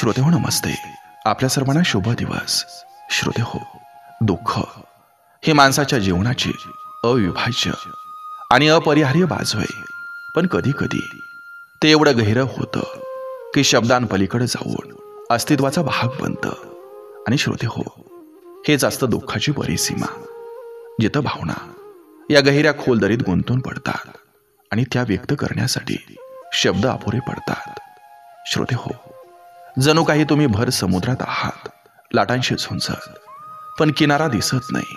श्रोते हो नमस्ते. आपल्या सर्वांना शुभ दिवस. श्रोते हो, दुःख हे माणसाच्या जीवनाची अविभाज्य आणि अपरिहार्य बाजू आहे. पण कधी कधी ते एवढं गहिरं होतं की शब्दांपलीकडे जाऊन अस्तित्वाचा भाग बनतं. आणि श्रोते हो, हेच असतं दुःखाची परिसीमा, जिथं भावना या गहिऱ्या खोल दरीत गुंतून पडतात आणि त्या व्यक्त करण्यासाठी शब्द अपुरे पडतात. श्रोते हो, जणू काही तुम्ही भर समुद्रात आहात, लाटांशी झुंजत, पण किनारा दिसत नाही.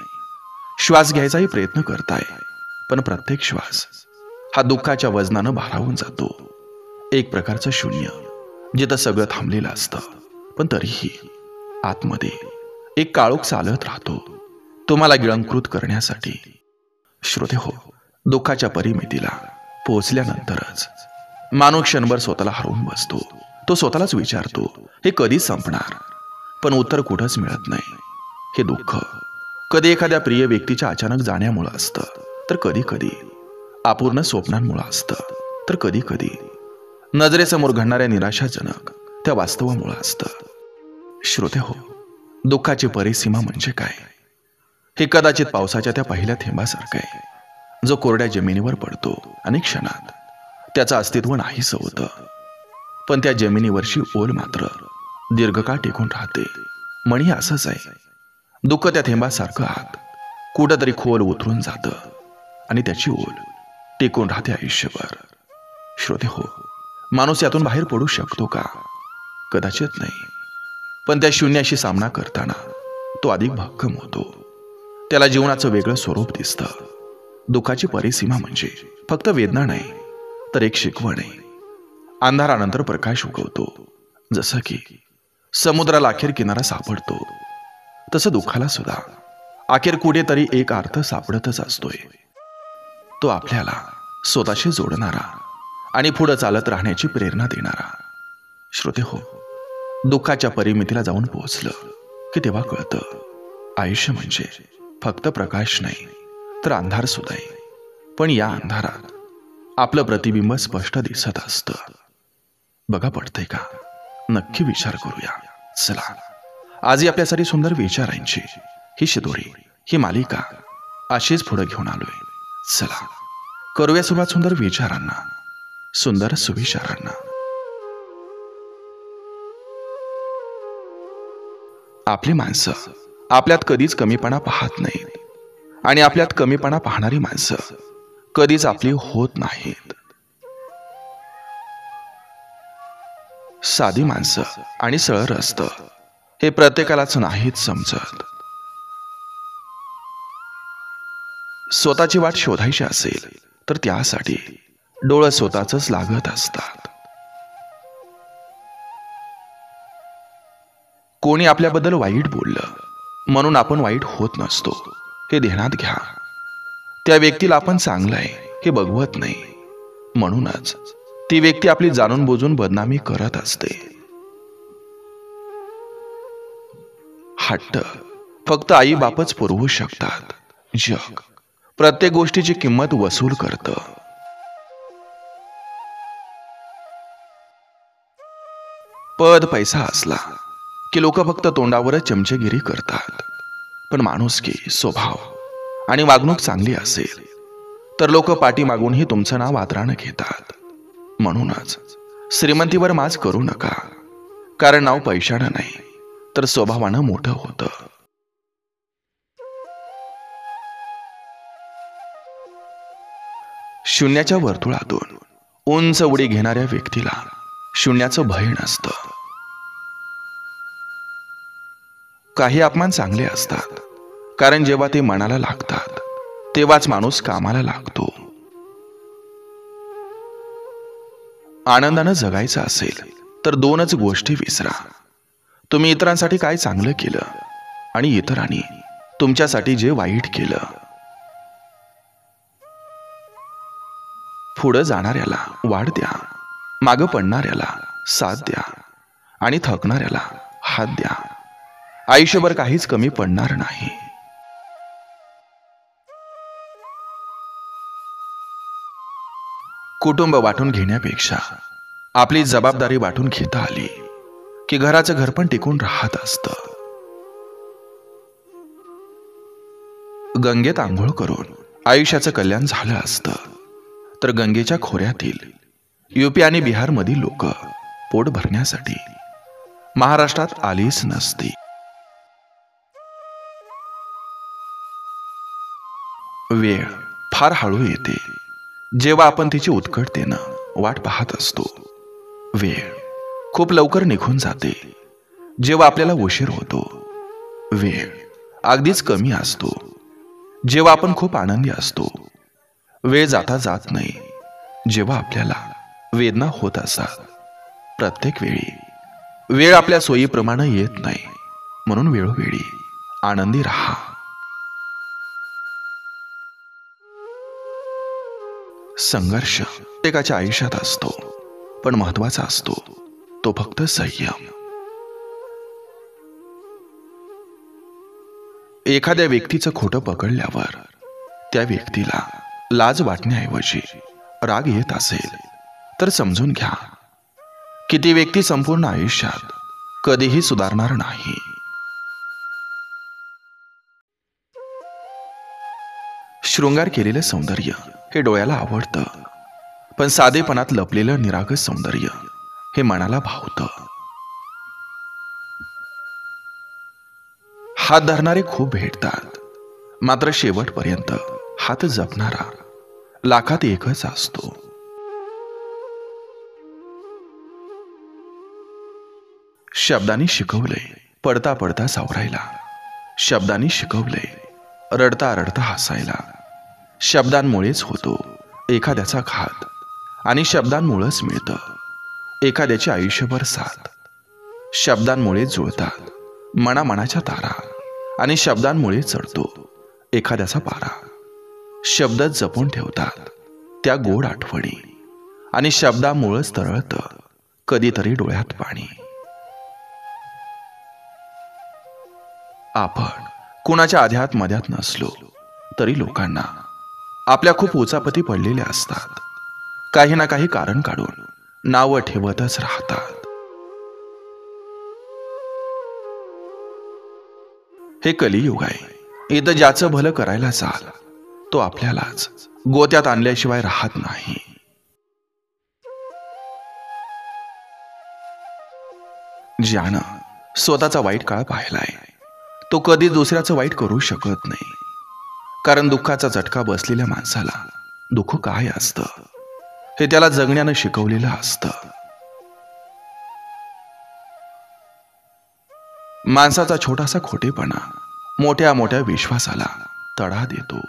श्वास घ्यायचाही प्रयत्न करताय, पण प्रत्येक श्वास हा दुःखाच्या वजनानं भारावून जातो. एक प्रकारचं शून्य, जिथं सगळं थांबलेलं असतं, पण तरीही आतमध्ये एक काळोख चालत राहतो, तुम्हाला गिळंकृत करण्यासाठी. श्रोते हो, दुःखाच्या परिमितीला पोहोचल्यानंतरच माणूस क्षणभर स्वतःला हरवून बसतो. तो स्वतःलाच विचारतो, हे कधी संपणार? पण उत्तर कुठंच मिळत नाही. हे दुःख कधी एखाद्या प्रिय व्यक्तीच्या अचानक जाण्यामुळे असतं, तर कधी कधी अपूर्ण स्वप्नांमुळे असतं, तर कधी कधी नजरेसमोर घडणाऱ्या निराशाजनक त्या वास्तवामुळे असतं. श्रोते हो, दुःखाची परिसीमा म्हणजे काय? हे कदाचित पावसाच्या त्या पहिल्या थेंबासारखं आहे, जो कोरड्या जमिनीवर पडतो आणि क्षणात त्याचं अस्तित्व नाहीसं होतं. पण त्या जमिनीवरची ओल मात्र दीर्घकाळ टिकून राहते. म्हणी असंच आहे, दुःख त्या थेंबासारखं आत कुठंतरी खोल उतरून जातं आणि त्याची ओल टिकून राहते आयुष्यभर. श्रोते हो, माणूस यातून बाहेर पडू शकतो का? कदाचित नाही. पण त्या शून्याशी सामना करताना तो अधिक भक्कम होतो. त्याला जीवनाचं वेगळं स्वरूप दिसतं. दुःखाची परिसीमा म्हणजे फक्त वेदना नाही, तर एक शिकवण आहे. अंधारानंतर प्रकाश उगवतो. जसं की समुद्राला अखेर किनारा सापडतो, तसं दुःखाला सुद्धा अखेर कुठेतरी एक अर्थ सापडतच असतोय. तो आपल्याला स्वतःशी जोडणारा आणि पुढे चालत राहण्याची प्रेरणा देणारा. श्रोते हो, दुःखाच्या परिमितीला जाऊन पोहोचलं की तेव्हा कळतं, आयुष्य म्हणजे फक्त प्रकाश नाही, तर अंधार सुद्धा आहे. पण या अंधारात आपलं प्रतिबिंब स्पष्ट दिसत असतं. बघा, पडतंय का? नक्की विचार करूया. चला, आजही आपल्यासाठी सुंदर विचारांची ही शिदोरी, ही मालिका अशीच पुढे घेऊन आलोय. चला, करूया सुरुवात सुंदर विचारांना, सुंदर सुविचारांना. आपली माणसं आपल्यात कधीच कमीपणा पाहत नाहीत, आणि आपल्यात कमीपणा पाहणारी माणसं कधीच आपली होत नाहीत. साधी माणसं आणि सरळ रस्तं हे प्रत्येकालाच नाहीच समजत. स्वतःची वाट शोधायची असेल तर त्यासाठी डोळं स्वतःच लागत असतात. कोणी आपल्याबद्दल वाईट बोललं म्हणून आपण वाईट होत नसतो, हे ध्यानात घ्या. त्या व्यक्तीला आपण चांगलं आहे हे बघवत नाही, म्हणूनच ती व्यक्ती आपली जाणून बुजून बदनामी करत असते. हट्ट फक्त आई बापच पुरवू शकतात. जग प्रत्येक गोष्टीची किंमत वसूल करतं. पद पैसा असला की लोक फक्त तोंडावरच चमचेगिरी करतात. पण माणुसकी, स्वभाव आणि वागणूक चांगली असेल तर लोक पाठी मागूनही तुमचं नाव आदरानं घेतात. म्हणूनच श्रीमंतीवर माज करू नका, कारण नाव पैशानं नाही तर स्वभावानं मोठं होतं. शून्याच्या वर्तुळातून उंच उडी घेणाऱ्या व्यक्तीला शून्याचं भय नसतं. काही अपमान चांगले असतात, कारण जेव्हा ते मनाला लागतात तेव्हाच माणूस कामाला लागतो. आनंदानं जगायचं असेल तर दोनच गोष्टी विसरा. तुम्ही इतरांसाठी काय चांगलं केलं आणि इतरांनी तुमच्यासाठी जे वाईट केलं. पुढं जाणाऱ्याला वाढ द्या, मागं पडणाऱ्याला साथ द्या आणि थकणाऱ्याला हात द्या. आयुष्यभर काहीच कमी पडणार नाही. कुटुंब वाटून घेण्यापेक्षा आपली जबाबदारी वाटून घेता आली की घराचं घर पण टिकून राहत असतं. गंगेत आंघोळ करून आयुष्याचं कल्याण झालं असतं तर गंगेच्या खोऱ्यातील यूपी आणि बिहारमधील लोक पोट भरण्यासाठी महाराष्ट्रात आलीच नसती. वेळ फार हळू येते जेव्हा आपण तिची उत्कटतेनं वाट पाहत असतो. वेळ खूप लवकर निघून जाते जेव्हा आपल्याला उशीर होतो. वेळ अगदीच कमी असतो जेव्हा आपण खूप आनंदी असतो. वेळ जाता जात नाही जेव्हा आपल्याला वेदना होत असतात. प्रत्येक वेळी वेळ आपल्या सोयीप्रमाणे येत नाही, म्हणून वेळोवेळी आनंदी राहा. संघर्ष प्रत्येकाच्या आयुष्यात असतो, पण महत्वाचा असतो तो फक्त संयम. एखाद्या व्यक्तीचं खोटं पकडल्यावर त्या व्यक्तीला लाज वाटण्याऐवजी राग येत असेल तर समजून घ्या की ती व्यक्ती संपूर्ण आयुष्यात कधीही सुधारणार नाही. शृंगार केलेलं सौंदर्य हे डोळ्याला आवडतं, पण साधेपणात लपलेलं निरागस सौंदर्य हे मनाला भावतं. हात धरणारे खूप भेटतात, मात्र शेवटपर्यंत हात जपणारा लाखात एकच असतो. शब्दांनी शिकवलंय पडता पडता सावरायला, शब्दांनी शिकवलंय रडता रडता हसायला. शब्दांमुळेच होतो एखाद्याचा घात, आणि शब्दांमुळेच मिळतं एखाद्याचे आयुष्यभर साथ. शब्दांमुळे जुळतात मनामनाच्या तारा, आणि शब्दांमुळे चढतो एखाद्याचा पारा. शब्द जपून ठेवतात त्या गोड आठवणी, आणि शब्दामुळेच तरळतं कधीतरी डोळ्यात पाणी. आपण कुणाच्या आध्यात मध्यात नसलो तरी लोकांना आपल्या खूप उचापती पडलेल्या असतात. काही ना काही कारण काढून नावं ठेवतच राहतात. हे कलियुग आहे. इथं ज्याचं भलं करायला चाल तो आपल्यालाच गोत्यात आणल्याशिवाय राहत नाही. ज्यानं स्वतःचा वाईट काळ पाहिलाय तो कधी दुसऱ्याचं वाईट करू शकत नाही, कारण दुःखाचा झटका बसलेल्या माणसाला दुःख काय असतं हे त्याला जगण्यानं शिकवलेलं असतं. माणसाचा छोटासा खोटेपणा मोठ्या मोठ्या विश्वासाला तडा देतो.